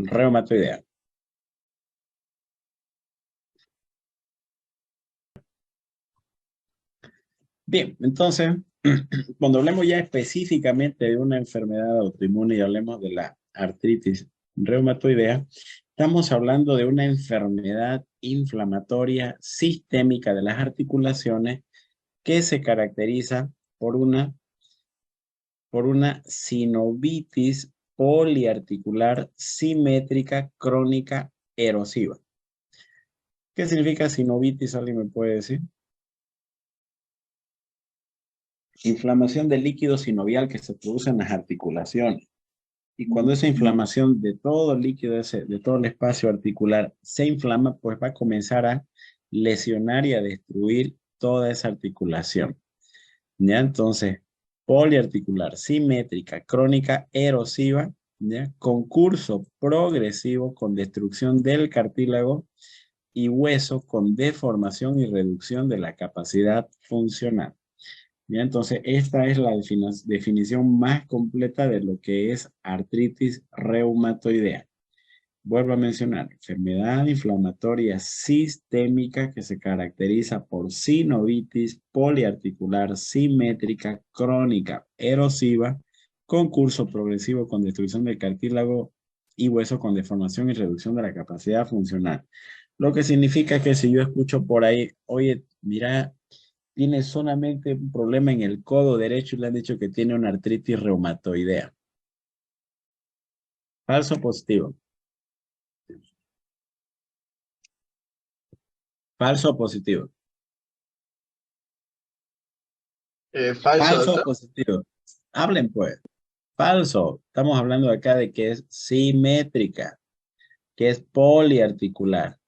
reumatoidea. Bien, entonces, cuando hablemos ya específicamente de una enfermedad autoinmune y hablemos de la artritis reumatoidea, estamos hablando de una enfermedad inflamatoria sistémica de las articulaciones que se caracteriza por una sinovitis poliarticular simétrica crónica erosiva. ¿Qué significa sinovitis? ¿Alguien me puede decir? Inflamación del líquido sinovial que se produce en las articulaciones. Y cuando esa inflamación de todo el líquido, de todo el espacio articular se inflama, pues va a comenzar a lesionar y a destruir toda esa articulación. ¿Ya? Entonces, poliarticular, simétrica, crónica, erosiva, ¿ya? Con curso progresivo con destrucción del cartílago y hueso con deformación y reducción de la capacidad funcional. ¿Ya? Entonces, esta es la definición más completa de lo que es artritis reumatoidea. Vuelvo a mencionar, enfermedad inflamatoria sistémica que se caracteriza por sinovitis poliarticular simétrica crónica erosiva con curso progresivo con destrucción del cartílago y hueso con deformación y reducción de la capacidad funcional. Lo que significa que si yo escucho por ahí, oye, mira, tiene solamente un problema en el codo derecho y le han dicho que tiene una artritis reumatoidea. ¿Falso o positivo? ¿Falso o positivo? Falso, ¿Falso o doctor. positivo? Hablen pues. Falso. Estamos hablando acá de que es simétrica, que es poliarticular.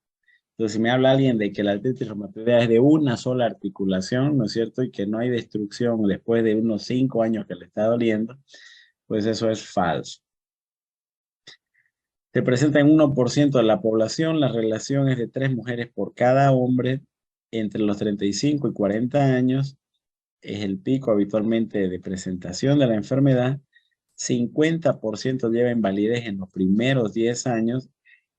Entonces, si me habla alguien de que la artritis reumatoidea es de una sola articulación, ¿no es cierto? Y que no hay destrucción después de unos 5 años que le está doliendo, pues eso es falso. Se presenta en 1% de la población. La relación es de 3 mujeres por cada hombre entre los 35 y 40 años. Es el pico habitualmente de presentación de la enfermedad. 50% lleva invalidez en los primeros 10 años.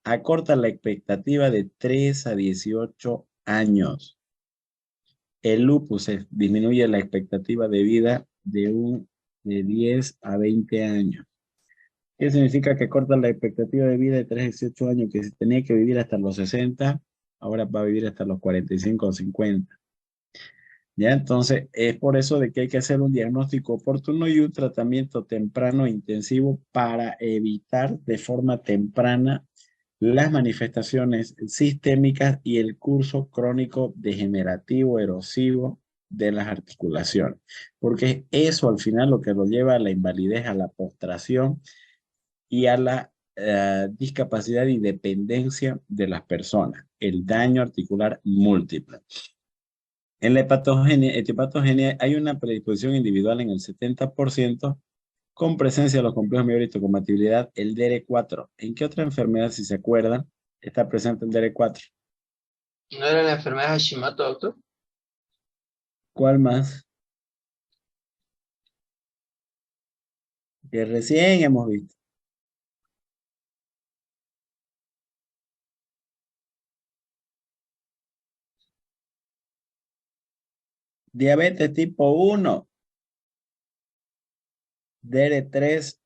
Acorta la expectativa de 3 a 18 años. El lupus disminuye la expectativa de vida de 10 a 20 años. ¿Qué significa que corta la expectativa de vida de 3 a 18 años? Que si tenía que vivir hasta los 60, ahora va a vivir hasta los 45 o 50. ¿Ya? Entonces, es por eso de que hay que hacer un diagnóstico oportuno y un tratamiento temprano e intensivo para evitar de forma temprana las manifestaciones sistémicas y el curso crónico degenerativo erosivo de las articulaciones. Porque eso al final lo que lo lleva a la invalidez, a la postración y a la discapacidad y dependencia de las personas, el daño articular múltiple. En la hepatogenia hay una predisposición individual en el 70% con presencia de los complejos de histocompatibilidad, el DR4. ¿En qué otra enfermedad, si se acuerdan, está presente el DR4? ¿No era la enfermedad de Hashimoto, doctor? ¿Cuál más? Que recién hemos visto. Diabetes tipo 1, DR3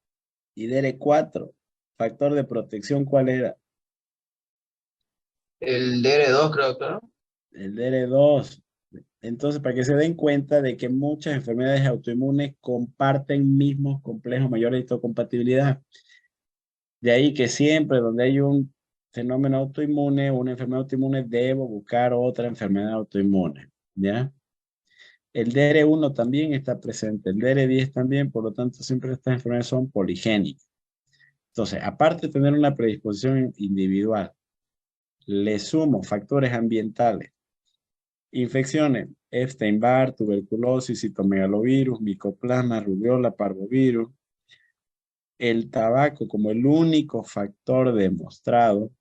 y DR4. Factor de protección, ¿cuál era? El DR2, creo, doctor. El DR2. Entonces, para que se den cuenta de que muchas enfermedades autoinmunes comparten mismos complejos mayores de histocompatibilidad. De ahí que siempre donde hay un fenómeno autoinmune, una enfermedad autoinmune, debo buscar otra enfermedad autoinmune, ¿ya? El DR1 también está presente, el DR10 también, por lo tanto, siempre estas enfermedades son poligénicas. Entonces, aparte de tener una predisposición individual, le sumo factores ambientales, infecciones, Epstein-Barr, tuberculosis, citomegalovirus, micoplasma, rubiola, parvovirus, el tabaco como el único factor demostrado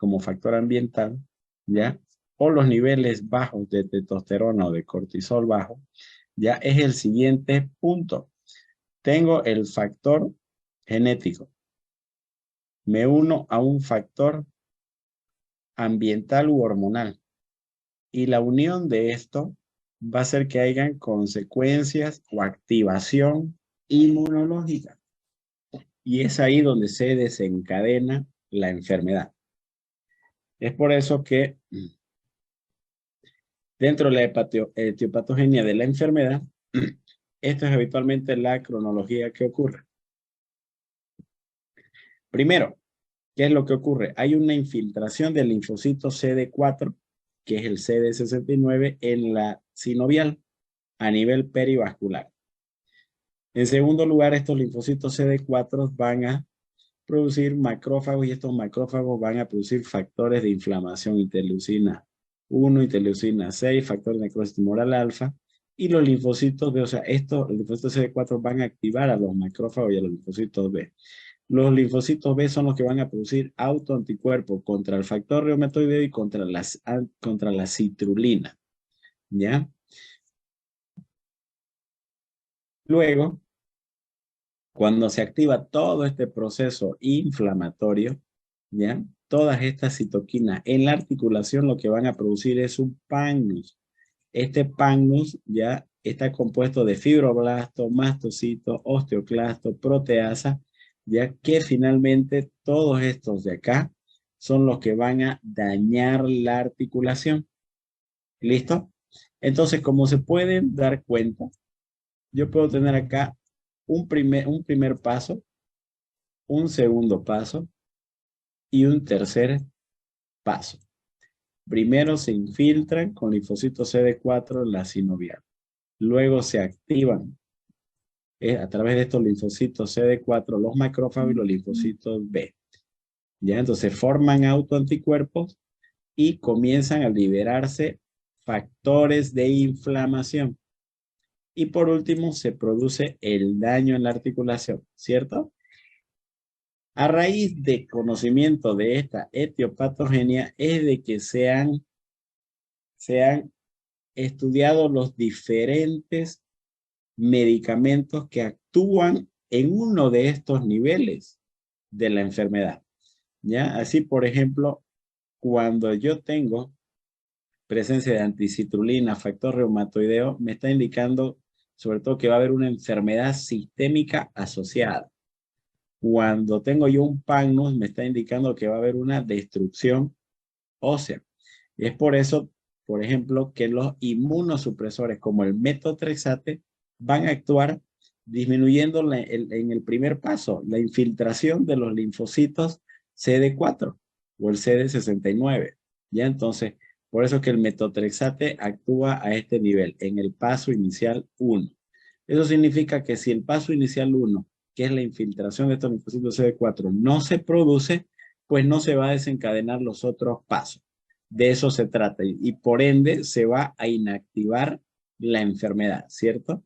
como factor ambiental, ¿ya? O los niveles bajos de testosterona o de cortisol bajo, ya es el siguiente punto. Tengo el factor genético. me uno a un factor ambiental u hormonal. Y la unión de esto va a hacer que hayan consecuencias o activación inmunológica. Y es ahí donde se desencadena la enfermedad. Es por eso que dentro de la etiopatogenia de la enfermedad, esta es habitualmente la cronología que ocurre. Primero, ¿qué es lo que ocurre? Hay una infiltración del linfocito CD4, que es el CD69, en la sinovial a nivel perivascular. En segundo lugar, estos linfocitos CD4 van a producir macrófagos y estos macrófagos van a producir factores de inflamación, interleucina 1, interleucina 6, factor de necrosis tumoral alfa, y los linfocitos B, o sea, estos linfocitos CD4 van a activar a los macrófagos y a los linfocitos B. Los linfocitos B son los que van a producir autoanticuerpos contra el factor reumatoideo y contra la citrulina, ¿ya? Luego, cuando se activa todo este proceso inflamatorio, ¿ya? Todas estas citoquinas en la articulación lo que van a producir es un pagnus. Este pagnus ya está compuesto de fibroblasto, mastocito, osteoclasto, proteasa, ya que finalmente todos estos de acá son los que van a dañar la articulación. ¿Listo? Entonces, como se pueden dar cuenta, yo puedo tener acá un primer paso, un segundo paso y un tercer paso. Primero se infiltran con linfocitos CD4 en la sinovial. Luego se activan a través de estos linfocitos CD4 los macrófagos y los linfocitos B. ¿Ya? Entonces forman autoanticuerpos y comienzan a liberarse factores de inflamación. Y por último se produce el daño en la articulación, ¿cierto? A raíz de conocimiento de esta etiopatogenia es de que se han estudiado los diferentes medicamentos que actúan en uno de estos niveles de la enfermedad. ¿Ya? Así, por ejemplo, cuando yo tengo presencia de anticitrulina, factor reumatoideo, me está indicando sobre todo que va a haber una enfermedad sistémica asociada. Cuando tengo yo un pagnus, me está indicando que va a haber una destrucción ósea. Y es por eso, por ejemplo, que los inmunosupresores como el metotrexate van a actuar disminuyendo en el primer paso la infiltración de los linfocitos CD4 o el CD69. ¿Ya? Entonces, por eso que el metotrexate actúa a este nivel, en el paso inicial 1. Eso significa que si el paso inicial 1, que es la infiltración de estos linfocitos CD4, no se produce, pues no se va a desencadenar los otros pasos. De eso se trata y por ende se va a inactivar la enfermedad, ¿cierto?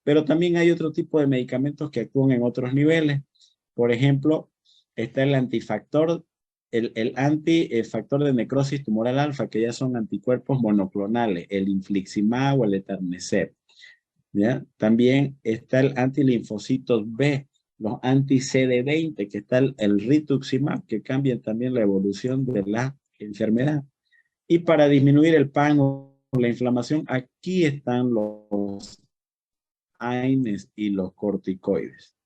Pero también hay otro tipo de medicamentos que actúan en otros niveles. Por ejemplo, está el antifactor, el antifactor de necrosis tumoral alfa, que ya son anticuerpos monoclonales, el infliximab o el etanercept, ¿ya? También está el antilinfocitos B, los anti-CD20, que está el rituximab, que cambian también la evolución de la enfermedad. Y para disminuir el pan o la inflamación, aquí están los AINES y los corticoides.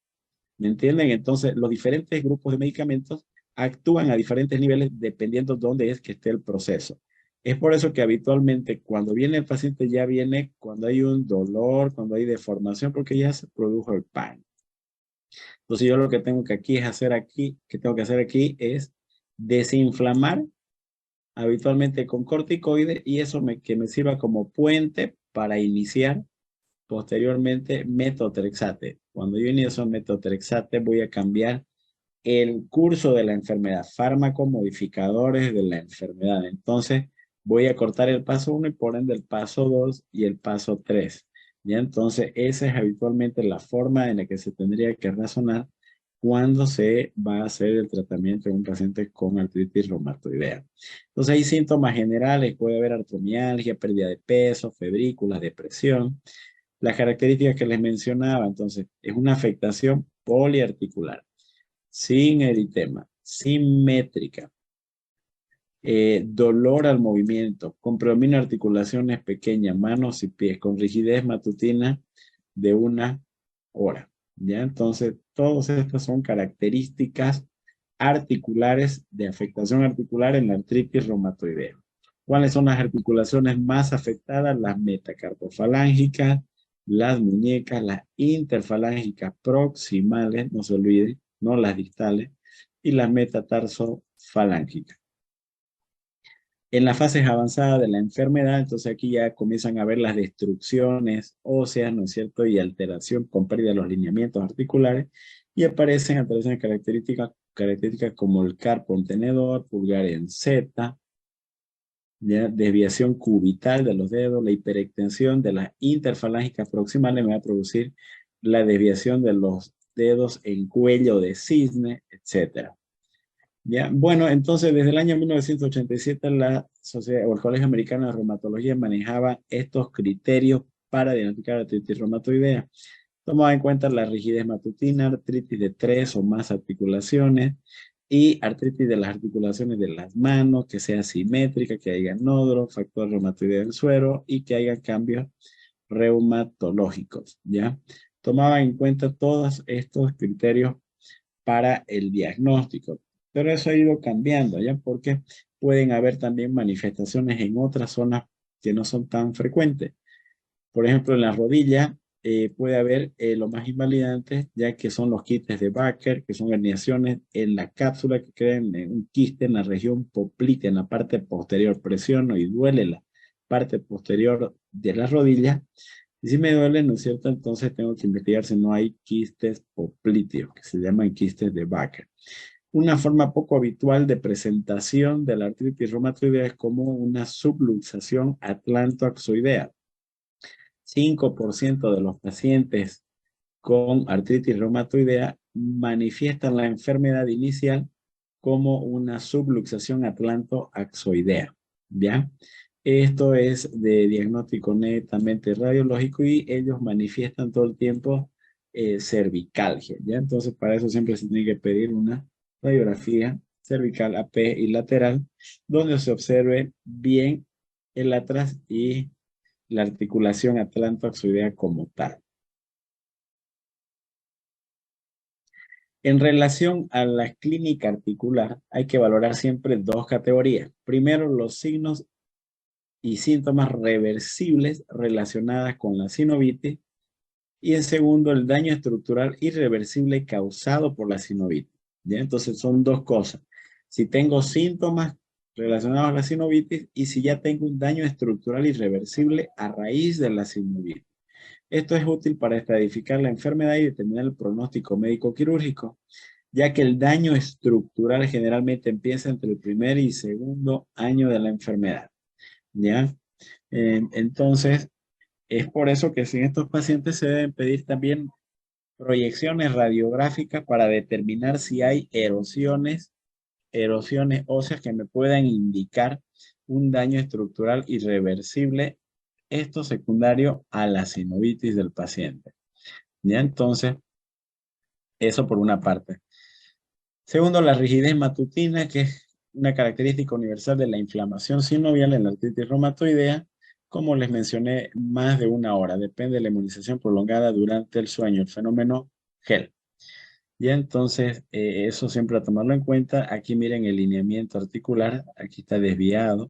¿Me entienden? Entonces, los diferentes grupos de medicamentos actúan a diferentes niveles dependiendo de dónde es que esté el proceso. Es por eso que habitualmente cuando viene el paciente ya viene cuando hay un dolor, cuando hay deformación, porque ya se produjo el pan. Entonces yo lo que tengo que hacer aquí es desinflamar habitualmente con corticoides y eso que me sirva como puente para iniciar posteriormente metotrexate. Cuando yo inicio metotrexate voy a cambiar el curso de la enfermedad, fármacos modificadores de la enfermedad. Entonces voy a cortar el paso 1 y por ende el paso 2 y el paso 3. ¿Ya? Entonces esa es habitualmente la forma en la que se tendría que razonar cuando se va a hacer el tratamiento de un paciente con artritis reumatoidea. Entonces hay síntomas generales, puede haber artromialgia, pérdida de peso, febrículas, depresión. Las características que les mencionaba, entonces, es una afectación poliarticular, sin eritema, simétrica. Dolor al movimiento, con predominio de articulaciones pequeñas, manos y pies, con rigidez matutina de 1 hora. ¿Ya? Entonces, todas estas son características articulares de afectación articular en la artritis reumatoidea. ¿Cuáles son las articulaciones más afectadas? Las metacarpofalángicas, las muñecas, las interfalángicas proximales, no se olviden, no las distales, y las metatarsofalángicas. En las fases avanzadas de la enfermedad, entonces aquí ya comienzan a ver las destrucciones óseas, ¿no es cierto? Y alteración con pérdida de los lineamientos articulares y aparecen alteraciones características como el carpo en tenedor, pulgar en Z, ¿ya? Desviación cubital de los dedos, la hiperextensión de las interfalángicas proximales me va a producir la desviación de los dedos en cuello de cisne, etcétera. ¿Ya? Bueno, entonces desde el año 1987 la Sociedad o el Colegio Americano de Reumatología manejaba estos criterios para diagnosticar artritis reumatoidea. Tomaba en cuenta la rigidez matutina, artritis de 3 o más articulaciones y artritis de las articulaciones de las manos, que sea simétrica, que haya nódulos, factor reumatoidea del suero y que haya cambios reumatológicos. ¿Ya? Tomaba en cuenta todos estos criterios para el diagnóstico. Pero eso ha ido cambiando, ¿ya? Porque pueden haber también manifestaciones en otras zonas que no son tan frecuentes. Por ejemplo, en la rodilla puede haber lo más invalidante, ya que son los quistes de Baker, que son herniaciones en la cápsula que crean un quiste en la región poplitea, en la parte posterior. Presiono y duele la parte posterior de la rodilla. Y si me duele, ¿no es cierto? Entonces tengo que investigar si no hay quistes popliteos, que se llaman quistes de Baker. Una forma poco habitual de presentación de la artritis reumatoidea es como una subluxación atlantoaxoidea. 5% de los pacientes con artritis reumatoidea manifiestan la enfermedad inicial como una subluxación atlantoaxoidea. ¿Ya? Esto es de diagnóstico netamente radiológico y ellos manifiestan todo el tiempo cervicalgia. ¿Ya? Entonces, para eso siempre se tiene que pedir una radiografía cervical AP y lateral, donde se observe bien el atrás y la articulación atlantoaxoidea como tal. En relación a la clínica articular, hay que valorar siempre dos categorías. Primero, los signos y síntomas reversibles relacionadas con la sinovitis. Y en segundo, el daño estructural irreversible causado por la sinovitis. ¿Ya? Entonces son dos cosas. Si tengo síntomas relacionados a la sinovitis y si ya tengo un daño estructural irreversible a raíz de la sinovitis. Esto es útil para estratificar la enfermedad y determinar el pronóstico médico quirúrgico, ya que el daño estructural generalmente empieza entre el primer y segundo año de la enfermedad. ¿Ya? Entonces, es por eso que en estos pacientes se deben pedir también proyecciones radiográficas para determinar si hay erosiones óseas que me puedan indicar un daño estructural irreversible, esto secundario a la sinovitis del paciente. ¿Ya? Entonces, eso por una parte. Segundo, la rigidez matutina, que es una característica universal de la inflamación sinovial en la artritis reumatoidea. Como les mencioné, más de 1 hora. Depende de la inmunización prolongada durante el sueño, el fenómeno GEL. Y entonces, eso siempre a tomarlo en cuenta. Aquí miren el lineamiento articular. Aquí está desviado.